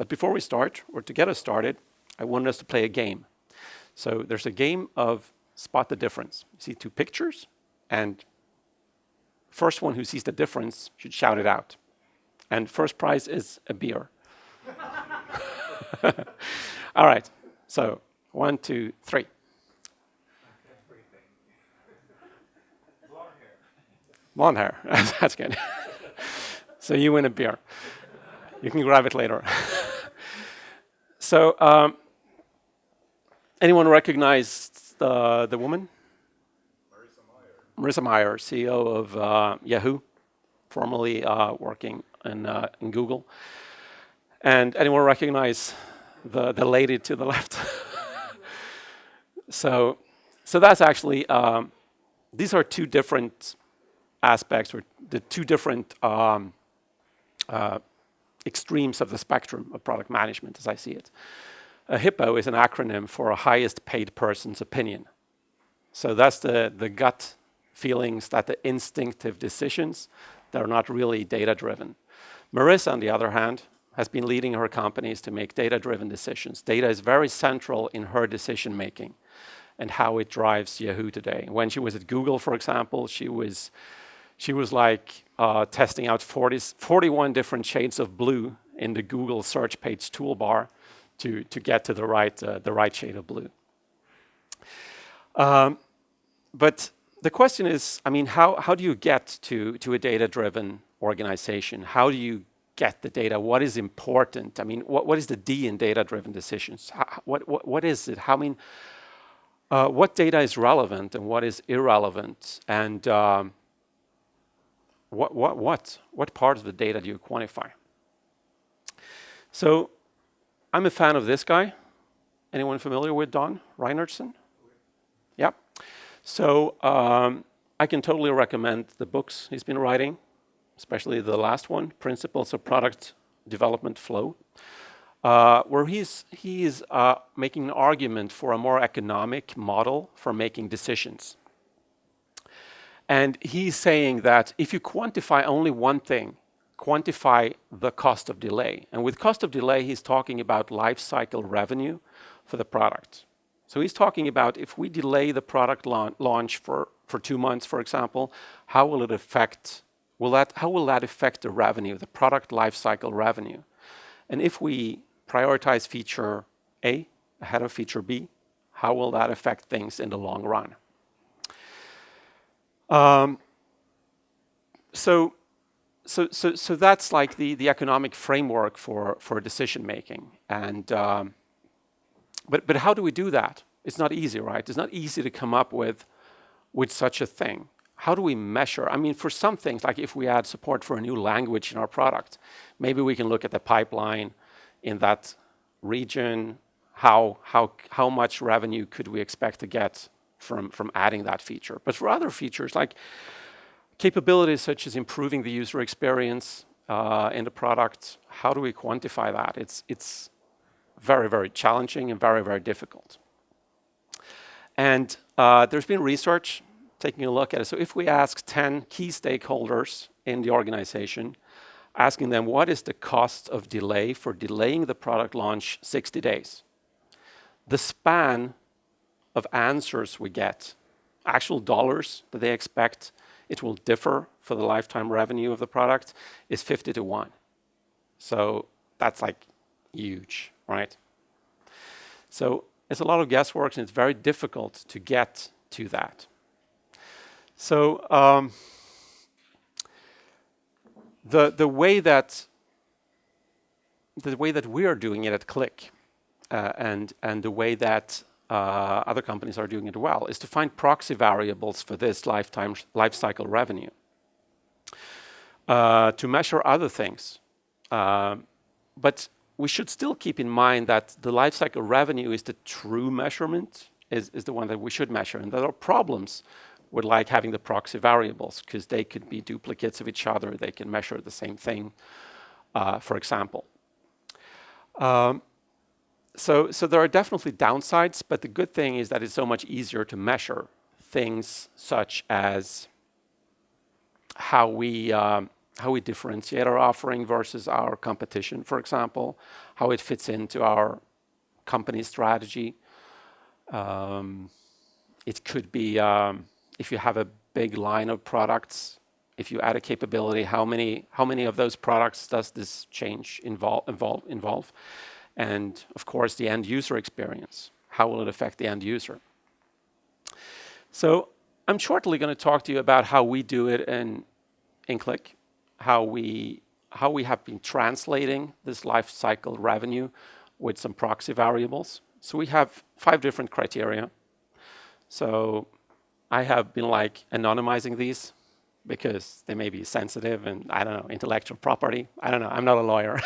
But before we start, or to get us started, I wanted us to play a game. So there's a game of spot the difference. You see two pictures, and first one who sees the difference should shout it out. And first prize is a beer. All right, so 1, 2, 3. Blonde hair, that's good. So you win a beer. You can grab it later. So, anyone recognize the woman? Marissa Mayer, CEO of Yahoo, formerly working in Google. And anyone recognize the lady to the left? So that's actually, these are two different aspects, or the two different extremes of the spectrum of product management, as I see it. A HIPPO is an acronym for a highest paid person's opinion. So that's the gut feelings, that the instinctive decisions that are not really data-driven. Marissa, on the other hand, has been leading her companies to make data-driven decisions. Data is very central in her decision-making and how it drives Yahoo today. When she was at Google, for example, she was like testing out 41 different shades of blue in the Google search page toolbar to get to the right shade of blue. But the question is, I mean, how do you get to a data-driven organization? How do you get the data? What is important? I mean, what is the D in data-driven decisions? What is it? What data is relevant and what is irrelevant? And what part of the data do you quantify? So I'm a fan of this guy. Anyone familiar with Don Reinertsen? Yeah. So I can totally recommend the books he's been writing, especially the last one, Principles of Product Development Flow, where he's making an argument for a more economic model for making decisions. And he's saying that if you quantify only one thing, quantify the cost of delay. And with cost of delay, he's talking about life cycle revenue for the product. So he's talking about if we delay the product launch for 2 months, for example, how will it affect, how will that affect the revenue, the product life cycle revenue? And if we prioritize feature A ahead of feature B, how will that affect things in the long run? So that's like the economic framework for decision making. And but how do we do that? It's not easy, right? It's not easy to come up with such a thing. How do we measure? I mean, for some things, like if we add support for a new language in our product, maybe we can look at the pipeline in that region. How much revenue could we expect to get from adding that feature? But for other features, like capabilities such as improving the user experience in the product, how do we quantify that? It's very, very challenging and very, very difficult. And there's been research taking a look at it. So if we ask 10 key stakeholders in the organization, asking them what is the cost of delay for delaying the product launch 60 days, the span of answers we get, actual dollars that they expect it will differ for the lifetime revenue of the product, is 50 to 1. So that's like huge, right? So it's a lot of guesswork and it's very difficult to get to that. So the way that we are doing it at Qlik and the way that other companies are doing it well is to find proxy variables for this life cycle revenue to measure other things. But we should still keep in mind that the life cycle revenue is the true measurement, is the one that we should measure. And there are problems with like having the proxy variables because they could be duplicates of each other. They can measure the same thing, for example. So there are definitely downsides, but the good thing is that it's so much easier to measure things such as how we how we differentiate our offering versus our competition, for example, how it fits into our company strategy. It could be if you have a big line of products, if you add a capability, how many of those products does this change involve? And of course, the end user experience. How will it affect the end user? So I'm shortly going to talk to you about how we do it in Qlik, how we have been translating this life cycle revenue with some proxy variables. So we have 5 different criteria. So I have been like anonymizing these because they may be sensitive and I don't know, intellectual property. I don't know, I'm not a lawyer.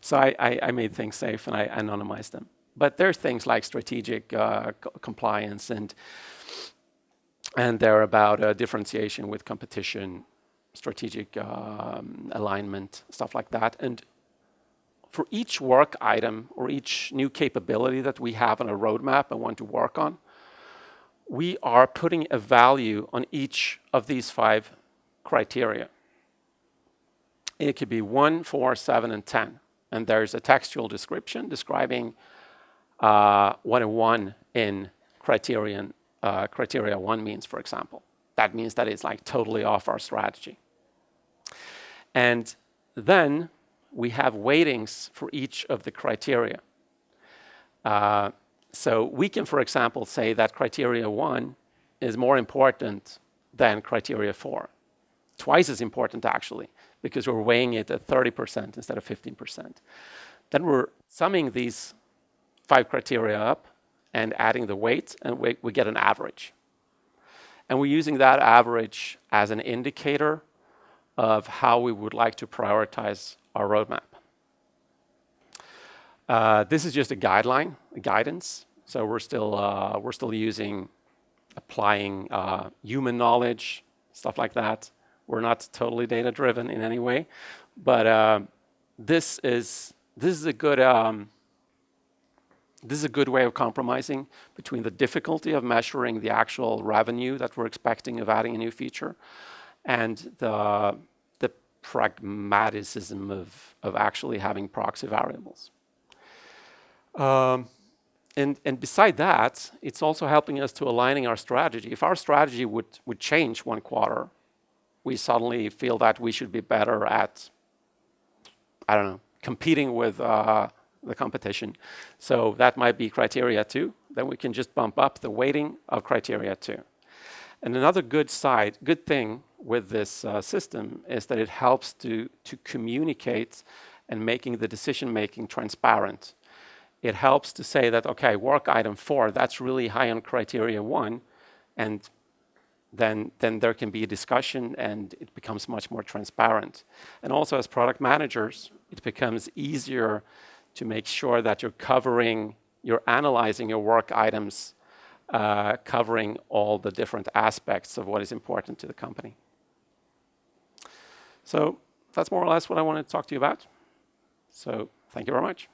So I made things safe and I anonymized them. But there's things like strategic compliance and they're about differentiation with competition, strategic alignment, stuff like that. And for each work item or each new capability that we have on a roadmap and want to work on, we are putting a value on each of these 5 criteria. It could be 1, 4, 7, and 10. And there's a textual description describing what a 1 in criteria 1 means, for example. That means that it's like totally off our strategy. And then we have weightings for each of the criteria. So we can, for example, say that criteria 1 is more important than criteria 4. Twice as important, actually, because we're weighing it at 30% instead of 15%. Then we're summing these 5 criteria up and adding the weights, and we get an average. And we're using that average as an indicator of how we would like to prioritize our roadmap. This is just a guideline, a guidance. So we're still applying human knowledge, stuff like that. We're not totally data driven in any way, but this is a good way of compromising between the difficulty of measuring the actual revenue that we're expecting of adding a new feature, and the pragmatism of actually having proxy variables. And beside that, it's also helping us to aligning our strategy. If our strategy would change one quarter, we suddenly feel that we should be better at, I don't know, competing with the competition. So that might be criteria 2. Then we can just bump up the weighting of criteria 2. And another good thing with this system is that it helps to communicate and making the decision-making transparent. It helps to say that, okay, work item 4, that's really high on criteria 1, and then there can be a discussion and it becomes much more transparent. And also as product managers, it becomes easier to make sure that you're analyzing your work items, covering all the different aspects of what is important to the company. So that's more or less what I wanted to talk to you about. So thank you very much.